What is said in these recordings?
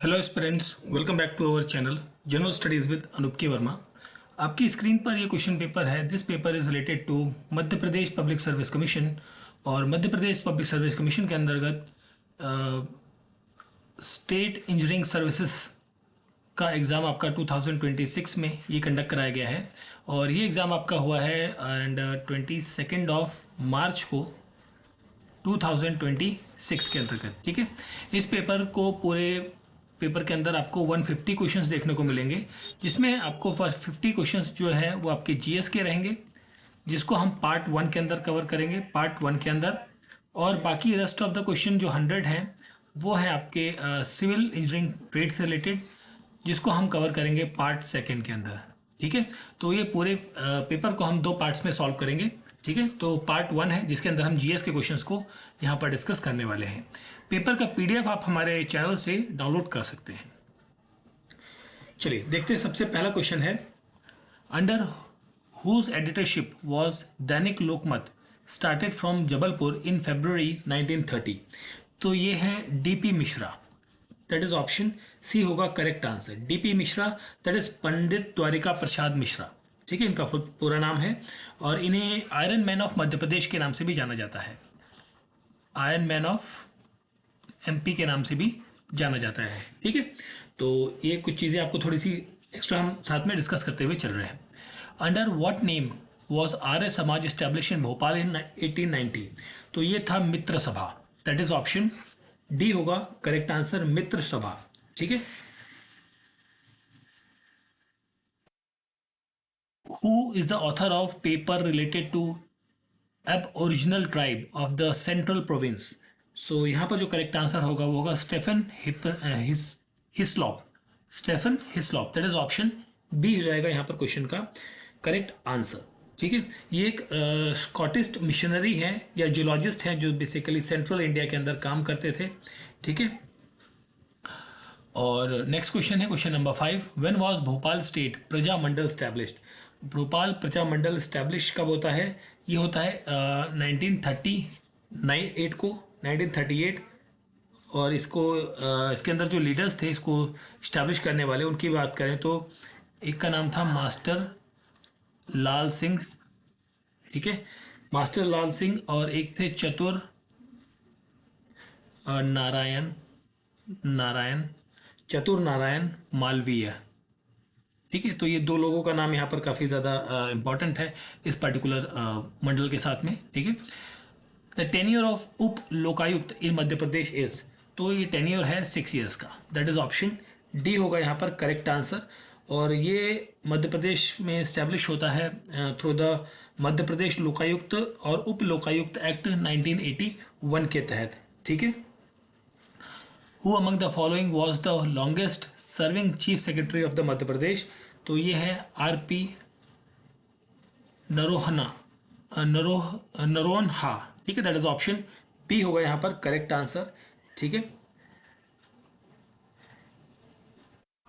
Hello students, welcome back to our channel general studies with Anup K Verma. आपकी screen पर ये question paper है। This paper is related to Madhya Pradesh public service commission. और Madhya Pradesh public service commission के अंतर्गत state engineering services का exam आपका 2026 में ये कंडक्ट कराया गया है। और ये एग्ज़ाम आपका हुआ है एंड 22 मार्च को 2026 के अंतर्गत। ठीक है, इस पेपर को पूरे पेपर के अंदर आपको 150 क्वेश्चंस देखने को मिलेंगे, जिसमें आपको फर्स्ट 50 क्वेश्चंस जो है वो आपके जीएस के रहेंगे, जिसको हम पार्ट 1 के अंदर कवर करेंगे, पार्ट 1 के अंदर। और बाकी रेस्ट ऑफ द क्वेश्चन जो 100 हैं वो है आपके सिविल इंजीनियरिंग ट्रेड से रिलेटेड, जिसको हम कवर करेंगे पार्ट 2 के अंदर। ठीक है, तो ये पूरे पेपर को हम 2 पार्ट्स में सॉल्व करेंगे। ठीक है, तो पार्ट 1 है जिसके अंदर हम जीएस के क्वेश्चंस को यहाँ पर डिस्कस करने वाले हैं। पेपर का पीडीएफ आप हमारे चैनल से डाउनलोड कर सकते हैं। चलिए देखते हैं। सबसे पहला क्वेश्चन है, under whose editorship was Dainik Lokmat started from Jabalpur in February 1930। तो ये है DP Mishra, that is option C होगा correct answer. DP Mishra that is Pandit Dwarika Prasad Mishra. ठीक है, इनका पूरा नाम है और इन्हें iron man of Madhya Pradesh के नाम से भी जाना जाता है। आयरन मैन ऑफ एमपी के नाम से भी जाना जाता है। ठीक है, तो ये कुछ चीज़ें आपको थोड़ी सी एक्स्ट्रा हम साथ में डिस्कस करते हुए चल रहे हैं। Under what name was Arya Samaj establish in Bhopal इन 1890। तो ये था मित्र सभा, दैट इज ऑप्शन डी होगा करेक्ट आंसर, मित्र सभा। ठीक है, who is the author of paper related to aboriginal tribe of the central province। so यहाँ पर जो करेक्ट आंसर होगा वो होगा Stephen Hislop. Stephen Hislop, that is option B हो जाएगा यहाँ पर क्वेश्चन का करेक्ट आंसर। ठीक है, ये एक स्कॉटिश मिशनरी हैं या जियोलॉजिस्ट हैं जो बेसिकली सेंट्रल इंडिया के अंदर काम करते थे। ठीक है, और नेक्स्ट क्वेश्चन है question number 5, when was Bhopal state प्रजा मंडल स्टैब्लिश्ड। भोपाल प्रजा मंडल स्टैब्लिश कब होता है? ये होता है 1938 को, 1938। और इसको इसके अंदर जो लीडर्स थे इसको इस्टेब्लिश करने वाले, उनकी बात करें तो एक का नाम था मास्टर लाल सिंह। ठीक है, मास्टर लाल सिंह, और एक थे चतुर नारायण मालवीय। ठीक है, तो ये 2 लोगों का नाम यहाँ पर काफ़ी ज़्यादा इंपॉर्टेंट है इस पर्टिकुलर मंडल के साथ में। ठीक है, द टेन्योर ऑफ उप लोकायुक्त इन मध्य प्रदेश इज। तो ये टेन्योर है 6 ईयर्स का, दैट इज ऑप्शन डी होगा यहाँ पर करेक्ट आंसर। और ये मध्य प्रदेश में इस्टेब्लिश होता है थ्रू द मध्य प्रदेश लोकायुक्त और उप लोकायुक्त एक्ट 1981 के तहत। ठीक है, who among the following was the longest serving chief secretary of the Madhya Pradesh. तो ये है आरपी नरोन्हा। ठीक है, दैट इज ऑप्शन बी होगा यहाँ पर करेक्ट आंसर। ठीक है,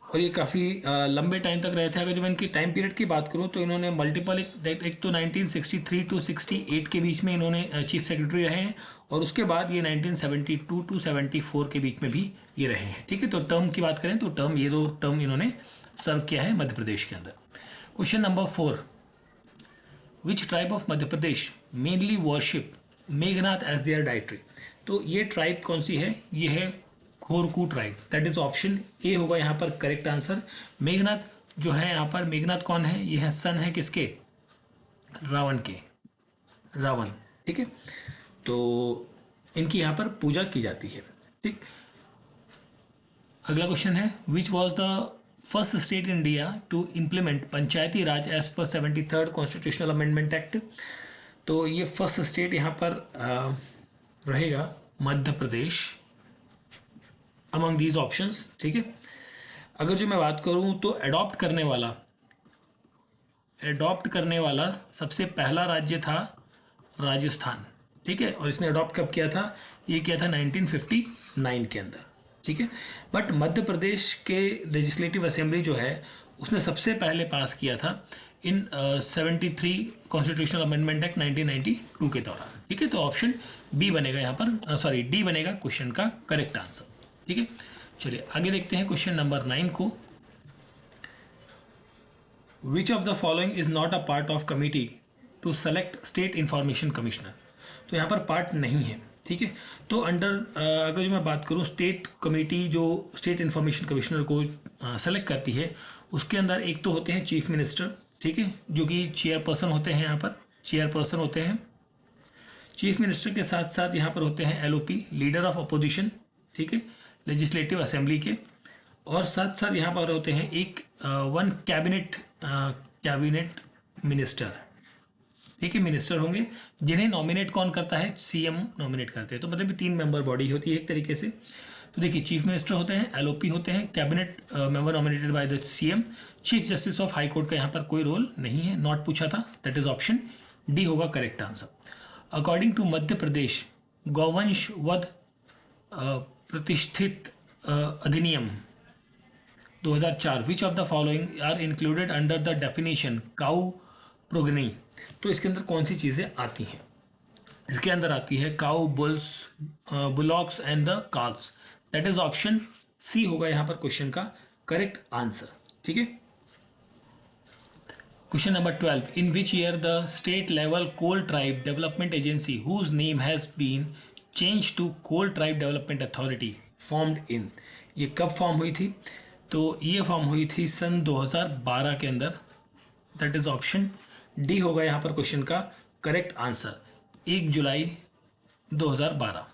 और ये काफ़ी लंबे टाइम तक रहे थे। अगर जब मैं इनकी टाइम पीरियड की बात करूँ तो इन्होंने मल्टीपल, एक तो 1963 टू 68 के बीच में इन्होंने चीफ सेक्रेटरी रहे हैं, और उसके बाद ये 1972 टू 74 के बीच में भी ये रहे हैं। ठीक है, तो टर्म की बात करें तो टर्म, ये 2 टर्म इन्होंने सर्व किया है मध्य प्रदेश के अंदर। Question number 4, which tribe of Madhya Pradesh mainly worship Meghnath as their deity. तो ये ट्राइब कौन सी है? ये है Korku tribe, that is option A होगा यहाँ पर करेक्ट आंसर। मेघनाथ जो है यहाँ पर, मेघनाथ कौन है? ये है सन है किसके? रावण के, रावण। ठीक है, तो इनकी यहाँ पर पूजा की जाती है। ठीक, अगला क्वेश्चन है, which was the first state in India to implement Panchayati Raj as per 73rd constitutional amendment act. तो ये फर्स्ट स्टेट यहाँ पर रहेगा Madhya Pradesh among these options. ठीक है, अगर जो मैं बात करूं तो अडॉप्ट करने वाला सबसे पहला राज्य था राजस्थान। ठीक है, और इसने अडॉप्ट कब किया था? ये किया था 1959 के अंदर। ठीक है, बट मध्य प्रदेश के लेजिस्लेटिव असेंबली जो है उसने सबसे पहले पास किया था इन 73 कॉन्स्टिट्यूशनल अमेंडमेंट एक्ट 1992 के दौरान। ठीक है, तो ऑप्शन बी बनेगा यहाँ पर, सॉरी डी बनेगा क्वेश्चन का करेक्ट आंसर। ठीक है, चलिए आगे देखते हैं क्वेश्चन नंबर 9 को। Which of the following is not a part of committee to select state information commissioner. तो यहाँ पर पार्ट नहीं है, ठीक है। तो अंडर अगर जो मैं बात करूँ स्टेट कमेटी जो स्टेट इंफॉर्मेशन कमिश्नर को सेलेक्ट करती है, उसके अंदर एक तो होते हैं चीफ मिनिस्टर, ठीक है, जो कि चेयरपर्सन होते हैं, यहाँ पर चेयरपर्सन होते हैं। चीफ मिनिस्टर के साथ साथ यहाँ पर होते हैं एलओपी, लीडर ऑफ अपोजिशन, ठीक है, लेजिस्लेटिव असेंबली के, और साथ साथ यहाँ पर होते हैं एक वन कैबिनेट मिनिस्टर, ठीक है, मिनिस्टर होंगे जिन्हें नॉमिनेट कौन करता है, सीएम नॉमिनेट करते हैं। तो मतलब 3 मेंबर बॉडी होती है एक तरीके से। तो देखिए चीफ मिनिस्टर होते हैं, एलओपी होते हैं, cabinet member nominated by the CM, chief justice of high court का यहाँ पर कोई रोल नहीं है, नॉट पूछा था, दैट इज ऑप्शन डी होगा correct answer. According to Madhya Pradesh गौवंश वध प्रतिष्ठित अधिनियम 2004, which of the following are included under the definition cow progeny. तो इसके अंदर कौन सी चीज़ें आती हैं? इसके अंदर आती है cow, bulls, bullocks and the calves, that is option C होगा यहाँ पर क्वेश्चन का करेक्ट आंसर, ठीक है। Question number 12, in which year the state level Kol tribe development agency whose name has been change to Kol tribe development authority formed in. ये कब form हुई थी? तो ये फॉर्म हुई थी सन 2012 के अंदर, दैट इज ऑप्शन डी होगा यहाँ पर क्वेश्चन का correct answer, 1 July 2012।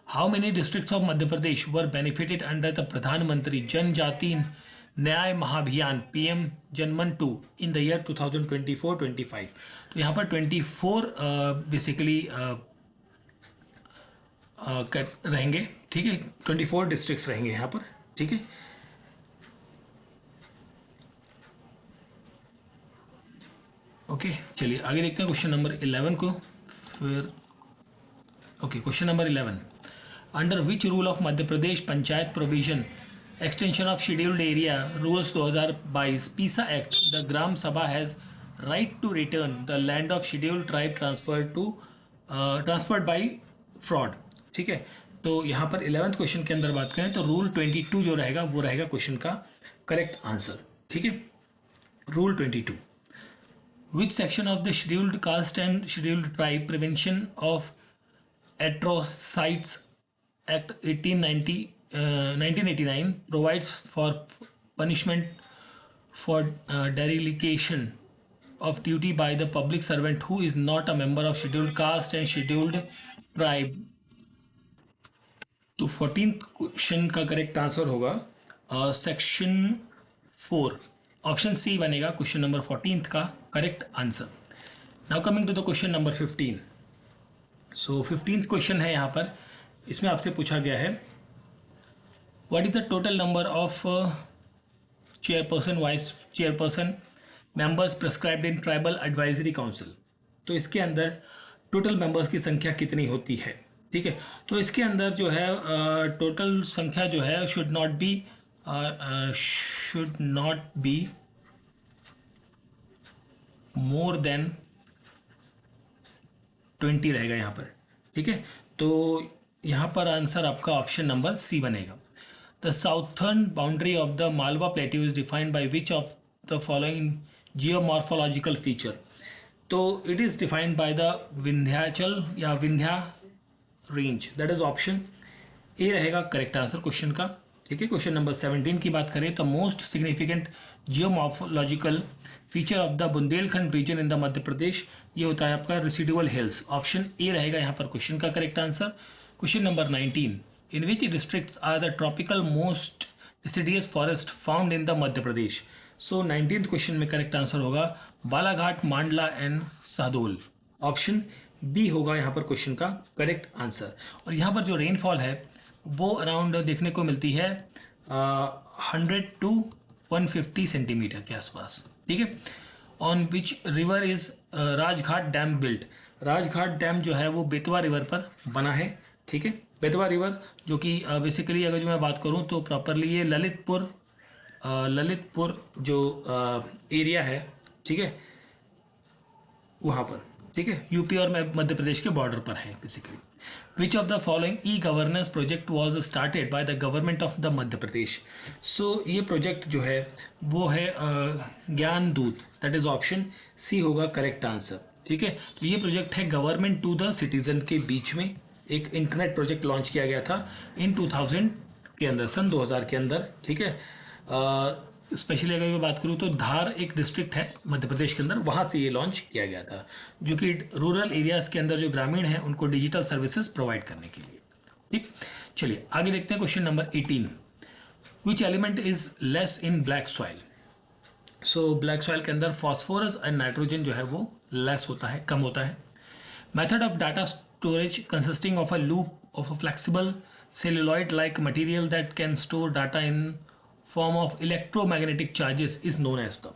How many districts of Madhya Pradesh were benefited under the प्रधानमंत्री जनजाति न्याय महाभियान PM Janman 2 in the year 2024-25। तो यहाँ पर 24 बेसिकली रहेंगे, ठीक है, 24 डिस्ट्रिक्ट्स रहेंगे यहाँ पर, ठीक है। ओके चलिए आगे देखते हैं क्वेश्चन नंबर 11 को। फिर okay question number 11, under which rule of Madhya Pradesh panchayat provision extension of scheduled area rules 2022 PESA act the gram sabha has right to return the land of scheduled tribe transferred by fraud, ठीक है। तो यहाँ पर 11th क्वेश्चन के अंदर बात करें तो रूल 22 जो रहेगा वो रहेगा क्वेश्चन का करेक्ट आंसर, ठीक है। Rule 22, which section of the Scheduled Caste and Scheduled Tribe Prevention of Atrocities Act 1989 provides for punishment for dereliction of duty by the public servant who is not a member of Scheduled Caste and Scheduled Tribe? तो 14th question का correct answer होगा section 4, option C बनेगा question number 14th का correct answer. Now coming to the question number 15। So 15th question है यहाँ पर, इसमें आपसे पूछा गया है what is the total number of chairperson vice chairperson members prescribed in tribal advisory council. तो इसके अंदर टोटल मेंबर्स की संख्या कितनी होती है, ठीक है। तो इसके अंदर जो है टोटल संख्या जो है should not be more than 20 रहेगा यहाँ पर, ठीक है। तो यहाँ पर आंसर आपका ऑप्शन नंबर सी बनेगा। The southern boundary of the Malwa plateau is defined by which of the following geomorphological feature. तो it is defined by the Vindhyachal या Vindhya range, that is option A रहेगा करेक्ट आंसर क्वेश्चन का, ठीक है। Question number 17 की बात करें तो most significant geomorphological feature of the Bundelkhand region in the Madhya Pradesh, ये होता है आपका रेसिडुअल हिल्स, ऑप्शन ए रहेगा यहाँ पर क्वेश्चन का correct answer. Question number 19, in which districts are the tropical most deciduous forest found in the Madhya Pradesh. So 19th question में correct answer होगा बालाघाट, मांडला एंड शहडोल, ऑप्शन बी होगा यहाँ पर क्वेश्चन का करेक्ट आंसर। और यहाँ पर जो रेनफॉल है वो अराउंड देखने को मिलती है 100 to 150 सेंटीमीटर के आसपास, ठीक है। On which river is Rajghat dam built. Rajghat dam जो है वो बेतवा रिवर पर बना है, ठीक है। बेतवा रिवर जो कि बेसिकली अगर जो मैं बात करूँ तो प्रॉपरली ये ललितपुर जो एरिया है, ठीक है, वहाँ पर, ठीक है, यूपी और मध्य प्रदेश के बॉर्डर पर है basically. Which of the following E governance project was started by the government of the Madhya Pradesh. So ये प्रोजेक्ट जो है वो है ज्ञान दूत, दैट इज ऑप्शन सी होगा करेक्ट आंसर। ठीक है, तो ये प्रोजेक्ट है गवर्नमेंट टू द सिटीजन के बीच में, एक इंटरनेट प्रोजेक्ट लॉन्च किया गया था इन 2000 के अंदर, सन 2000 के अंदर। ठीक है, स्पेशली अगर मैं बात करूँ तो धार एक डिस्ट्रिक्ट है मध्य प्रदेश के अंदर, वहाँ से ये लॉन्च किया गया था, जो कि रूरल एरियाज़ के अंदर जो ग्रामीण हैं उनको डिजिटल सर्विसेज प्रोवाइड करने के लिए। ठीक, चलिए आगे देखते हैं question number 18। Which element is less in black soil. So black soil के अंदर फॉस्फोरस एंड नाइट्रोजन जो है वो लेस होता है, कम होता है। Method of data storage consisting of a loop of a flexible celluloid like material that can store data in form of electromagnetic charges is known as the,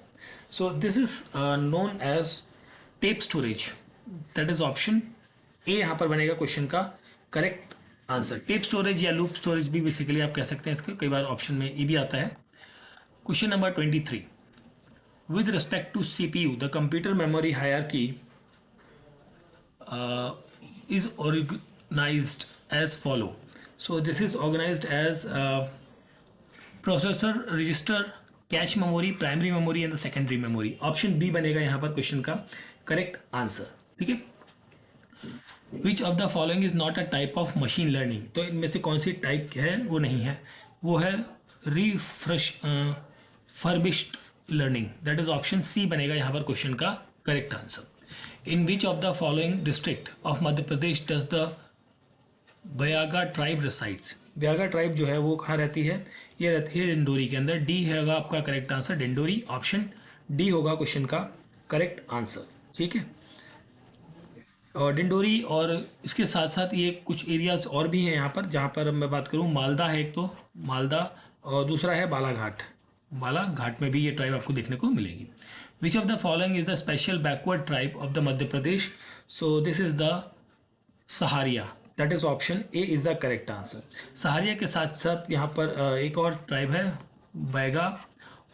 so this is known as tape storage, that is option A यहाँ पर बनेगा question का correct answer. Tape storage या loop storage भी basically आप कह सकते हैं इसके, कई बार ऑप्शन में ई भी आता है। Question number 23, with respect to CPU the computer memory hierarchy is organized as follow. So this is organized as processor, register, cache memory, primary memory and the secondary memory. Option B बनेगा यहाँ पर question का correct answer. ठीक है, which of the following is not a type of machine learning. तो इनमें से कौन सी टाइप है वो नहीं है, वो है furbished learning, that is option C बनेगा यहाँ पर क्वेश्चन का correct answer. In which of the following district of Madhya Pradesh does the Baiga tribe resides. Baiga tribe जो है वो कहाँ रहती है, ये रहती है डिंडोरी के अंदर। डी होगा आपका correct answer, Dindori, option D होगा क्वेश्चन का करेक्ट आंसर। ठीक है, और डिंडोरी और इसके साथ साथ ये कुछ एरियाज और भी हैं यहाँ पर, जहाँ पर मैं बात करूँ मालदा है एक, तो मालदा, और दूसरा है बालाघाट। बालाघाट में भी ये ट्राइब आपको देखने को मिलेगी। Which of the following is the special backward tribe of the Madhya Pradesh. So this is the Sahariya, that is option A is the correct answer. Sahariya के साथ साथ यहाँ पर एक और ट्राइब है बैगा,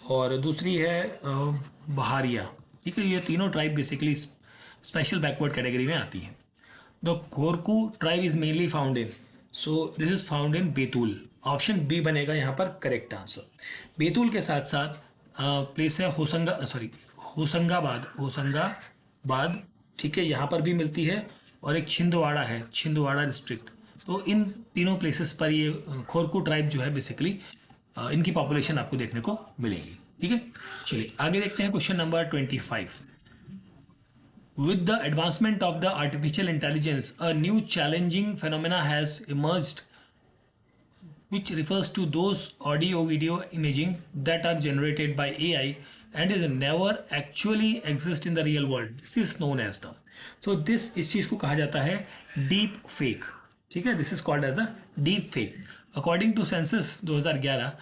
और दूसरी है बहारिया। ठीक है, ये तीनों tribe basically special backward category में आती है। The Korku tribe is mainly found in, so this is found in Betul, option B बनेगा यहाँ पर करेक्ट आंसर। बैतूल के साथ साथ प्लेस है होशंगाबाद। ठीक है, यहाँ पर भी मिलती है, और एक छिंदवाड़ा है, छिंदवाड़ा डिस्ट्रिक्ट। तो इन तीनों प्लेसेस पर ये खोरकू ट्राइब जो है बेसिकली इनकी पॉपुलेशन आपको देखने को मिलेगी। ठीक है, चलिए आगे देखते हैं question number 25। With the advancement of the artificial intelligence, a new challenging phenomena has emerged, which refers to those audio-video imaging that are generated by AI and is never actually exist in the real world. This is known as the. So this इस चीज़ को कहा जाता है deep fake. ठीक है, this is called as a deep fake. According to census 2011,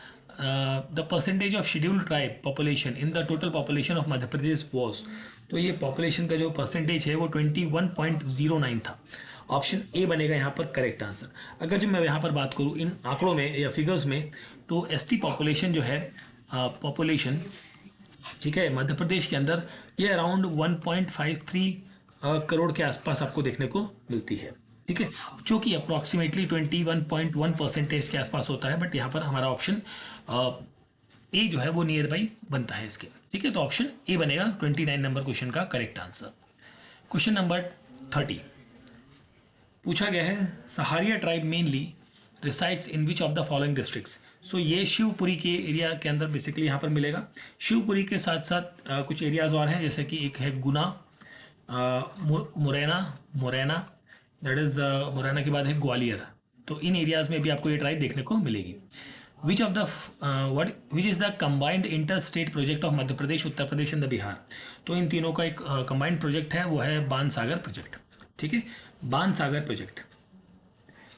the percentage of scheduled tribe population in the total population of Madhya Pradesh was, तो ये population का जो परसेंटेज है वो 21.09 था। ऑप्शन ए बनेगा यहाँ पर करेक्ट आंसर। अगर जो मैं यहाँ पर बात करूँ इन आंकड़ों में या फिगर्स में, तो एसटी पॉपुलेशन जो है पॉपुलेशन, ठीक है, मध्य प्रदेश के अंदर ये अराउंड 1.53 करोड़ के आसपास आपको देखने को मिलती है। ठीक है, जो कि अप्रॉक्सीमेटली 21.1% के आसपास होता है, बट यहाँ पर हमारा ऑप्शन ए जो है वो नियर बाई बनता है इसके। ठीक है, तो ऑप्शन ए बनेगा 29 नंबर क्वेश्चन का करेक्ट आंसर। क्वेश्चन नंबर 30 पूछा गया है, Sahariya tribe mainly resides in which of the following districts. So ये शिवपुरी के एरिया के अंदर बेसिकली यहाँ पर मिलेगा। शिवपुरी के साथ साथ कुछ एरियाज और हैं, जैसे कि एक है गुना, मुरैना, दैट इज मुरैना के बाद है ग्वालियर। तो इन एरियाज में भी आपको ये ट्राइब देखने को मिलेगी। Which is the combined inter state project of Madhya Pradesh, Uttar Pradesh and the Bihar. तो इन तीनों का एक कंबाइंड प्रोजेक्ट है, वो है बाण सागर प्रोजेक्ट। ठीक है, बाण सागर प्रोजेक्ट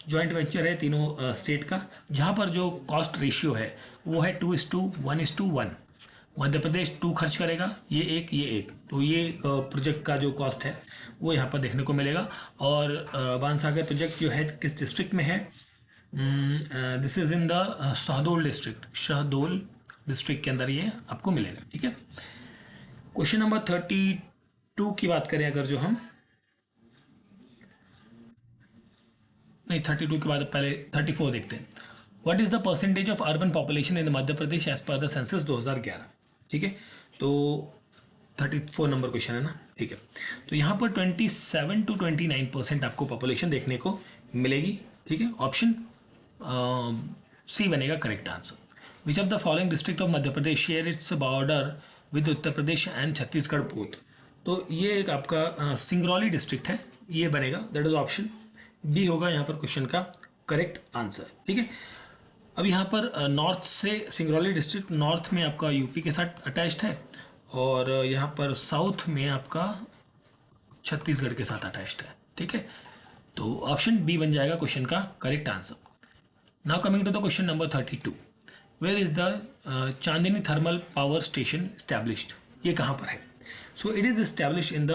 जॉइंट वेंचर है तीनों स्टेट का, जहाँ पर जो कॉस्ट रेशियो है वो है 2:1:1। मध्य प्रदेश 2 खर्च करेगा, ये एक, तो ये प्रोजेक्ट का जो कॉस्ट है वो यहाँ पर देखने को मिलेगा। और बाण सागर प्रोजेक्ट जो है किस डिस्ट्रिक्ट में है, this is in the Shahdol district के अंदर ये आपको मिलेगा। ठीक है, क्वेश्चन नंबर 32 की बात करें अगर जो हम, नहीं 32 के बाद पहले 34 देखते हैं। What is the percentage of urban population in Madhya Pradesh as per the census 2011। ठीक है, तो 34 नंबर क्वेश्चन है ना। ठीक है, तो यहाँ पर 27 to 29% आपको पॉपुलेशन देखने को मिलेगी। ठीक है, ऑप्शन सी बनेगा correct answer. Which of the following district of Madhya Pradesh share its border with Uttar Pradesh and Chhattisgarh both. तो ये एक आपका सिंगरौली डिस्ट्रिक्ट है, ये बनेगा, दैट इज ऑप्शन बी होगा यहाँ पर क्वेश्चन का करेक्ट आंसर। ठीक है, अब यहाँ पर नॉर्थ से सिंगरौली डिस्ट्रिक्ट नॉर्थ में आपका यूपी के साथ अटैच्ड है और यहाँ पर साउथ में आपका छत्तीसगढ़ के साथ अटैच्ड है। ठीक है, तो ऑप्शन बी बन जाएगा क्वेश्चन का correct answer. Now coming to the question number 32, where is the Chandni thermal power station established. ये कहाँ पर है? So it is establish in the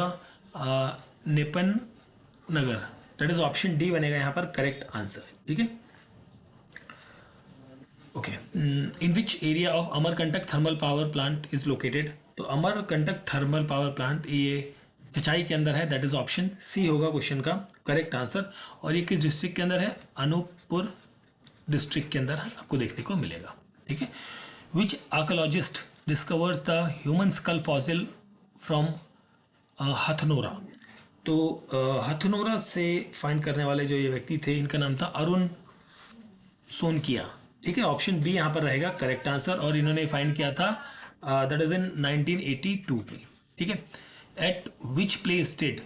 Nepanagar, that is option D बनेगा यहाँ पर करेक्ट आंसर। ठीक है, okay, in which area of Amarkantak thermal power plant is located. तो अमरकंटक थर्मल पावर प्लांट ये सिंचाई के अंदर है, दैट इज ऑप्शन सी होगा क्वेश्चन का करेक्ट आंसर। और ये किस डिस्ट्रिक्ट के अंदर है? अनूपपुर डिस्ट्रिक्ट के अंदर आपको देखने को मिलेगा। ठीक है, which archaeologist discovers the human skull fossil from Hathnora. तो हथनोरा से फाइंड करने वाले जो ये व्यक्ति थे, इनका नाम था अरुण सोनकिया। ठीक है, ऑप्शन बी यहाँ पर रहेगा करेक्ट आंसर। और इन्होंने फाइंड किया था दैट इज इन 1982 में। ठीक है, eight which place did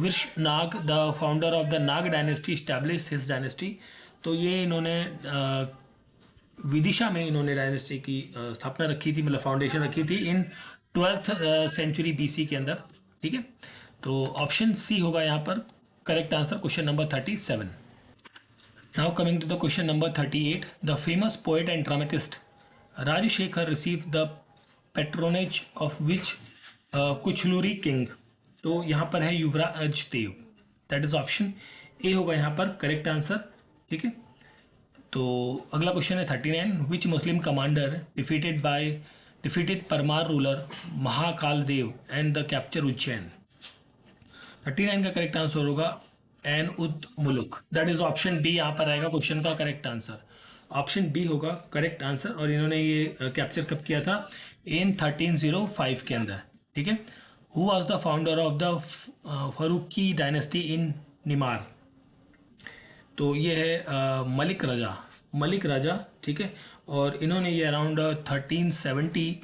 wish Nag the founder of the Nag dynasty establish his dynasty. तो ये इन्होंने विदिशा में इन्होंने डायनेस्टी की स्थापना रखी थी, मतलब फाउंडेशन रखी थी इन 12th सेंचुरी BC के अंदर। ठीक है, तो ऑप्शन सी होगा यहाँ पर correct answer question number 37। Now coming to the question number 38, the famous poet and dramatist Rajashekhara receive the patronage of which Kalachuri king. तो यहाँ पर है Yuvraj Dev, that is option A होगा यहाँ पर करेक्ट आंसर। ठीक है, तो अगला क्वेश्चन है 39, which Muslim commander defeated Parmar ruler Mahakal Dev and the capture Ujjain. 39 का करेक्ट आंसर होगा एन उद मुलुक, दैट इज ऑप्शन बी यहाँ पर आएगा क्वेश्चन का करेक्ट आंसर। ऑप्शन बी होगा करेक्ट आंसर। और इन्होंने ये कैप्चर कब किया था? इन 1305 के अंदर। ठीक है, who was the founder of the Farooqui dynasty in Nimar. तो ये है मलिक राजा। ठीक है, और इन्होंने ये अराउंड 1370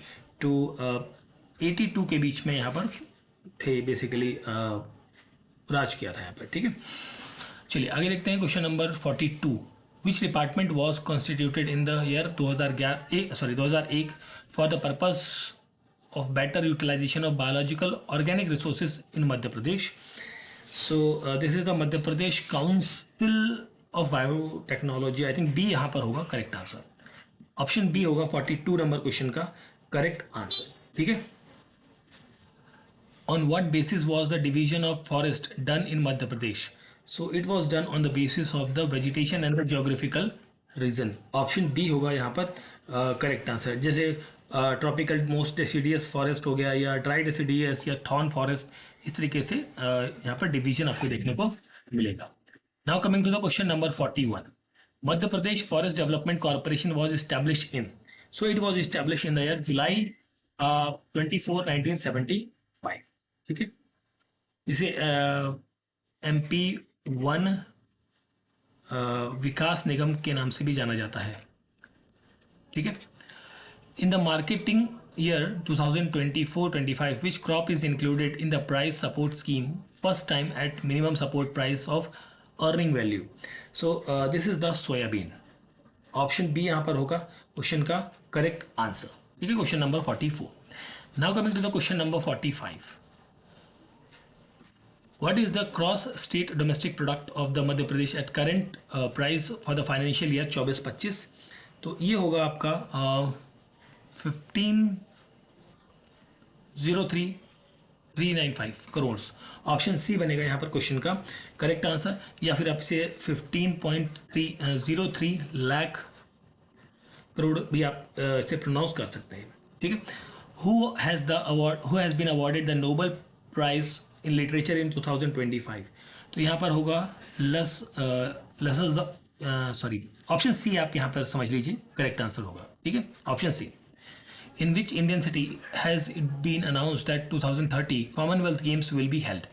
टू 82 के बीच में यहाँ पर थे, बेसिकली राज किया था यहाँ पर। ठीक है, चलिए आगे देखते हैं question number 42, which department was constituted in the year 2001 for the purpose of better utilization of biological organic resources in Madhya Pradesh. So this is the Madhya Pradesh council of biotechnology. I think B यहाँ पर होगा करेक्ट आंसर। ऑप्शन बी होगा 42 number question का correct answer. ठीक है, on what basis was the division of forest done in Madhya Pradesh. So it was done on the basis of the vegetation and the geographical region. Option B होगा यहाँ पर correct answer. जैसे tropical most deciduous forest हो गया, या dry deciduous, या thorn forest, इस तरीके से यहाँ पर डिवीजन आपको देखने को मिलेगा। Now coming to the question number 41, Madhya Pradesh forest development corporation was establish in. So it was establish in the year July 24, 1975। ठीक है, इसे MP1 विकास निगम के नाम से भी जाना जाता है। ठीक है, in the marketing year 2024-25, which crop is included in the price support scheme first time at minimum support price of earning value? So this is the soybean. Option B यहाँ पर होगा क्वेश्चन का करेक्ट आंसर। ठीक है, question number 44। Now coming to the question number 45, what is the cross state domestic product of the Madhya Pradesh at current price for the financial year 24-25? तो ये होगा आपका 15,03,395 करोड़। ऑप्शन सी बनेगा यहाँ पर क्वेश्चन का करेक्ट आंसर, या फिर आपसे 15.03 लाख करोड़ भी आप इसे प्रोनाउंस कर सकते हैं। ठीक है, who has been awarded the nobel prize in literature in 2025। तो यहाँ पर होगा सॉरी ऑप्शन सी आप यहाँ पर समझ लीजिए करेक्ट आंसर होगा। ठीक है, option C. In which Indian city has it been announce that 2030 commonwealth games will be held.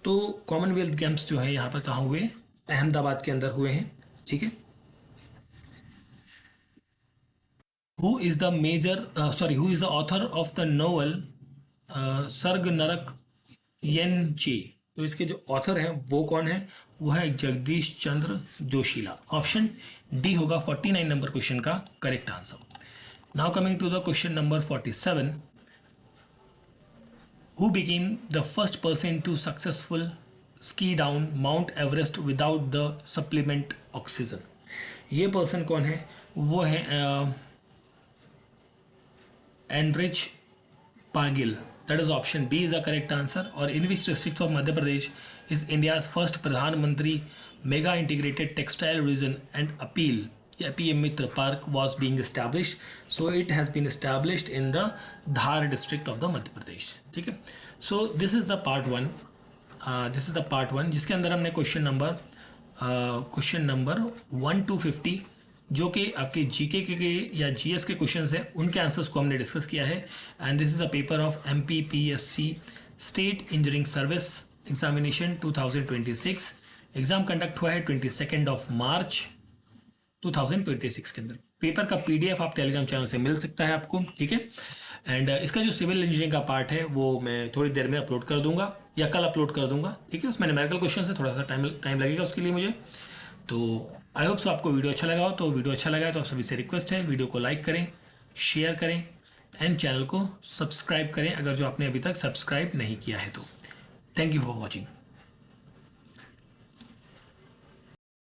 तो कॉमनवेल्थ गेम्स जो है यहाँ पर कहाँ हुए? अहमदाबाद के अंदर हुए हैं। ठीक है। Who is the who is the author of the novel सर्ग नरक येनचे। तो इसके जो ऑथर हैं वो कौन है? वो है जगदीश चंद्र जोशीला। ऑप्शन डी होगा 49 नंबर क्वेश्चन का correct answer. Now coming to the question number 47, who became the first person to successful ski down Mount Everest without the supplement oxygen। ये पर्सन कौन है? वो है एनरिच पागिल। That is option B is the correct answer. और in which district of Madhya Pradesh is India's first Pradhanmantri mega integrated textile region and apparel PM Mitra Park was being established, so it has been established in the Dhar district of the Madhya Pradesh। ठीक है, so this is the part one जिसके अंदर हमने question number 1 to 50 जो कि आपके GK के या जीएस के क्वेश्चंस हैं उनके आंसर्स को हमने डिस्कस किया है। And this is a paper of MPPSC state engineering service examination 2026। Exam conduct हुआ है 22 मार्च 2026 के अंदर। पेपर का PDF आप टेलीग्राम चैनल से मिल सकता है आपको। ठीक है, एंड इसका जो सिविल इंजीनियरिंग का पार्ट है वो मैं थोड़ी देर में अपलोड कर दूंगा या कल अपलोड कर दूंगा। ठीक है, उसमें न्यूमेरिकल क्वेश्चन है, थोड़ा सा टाइम लगेगा उसके लिए मुझे। तो आई होप सो आपको वीडियो अच्छा लगा हो। तो वीडियो अच्छा लगा है तो आप सभी से रिक्वेस्ट है वीडियो को लाइक करें, शेयर करें एंड चैनल को सब्सक्राइब करें अगर जो आपने अभी तक सब्सक्राइब नहीं किया है तो। Thank you for watching.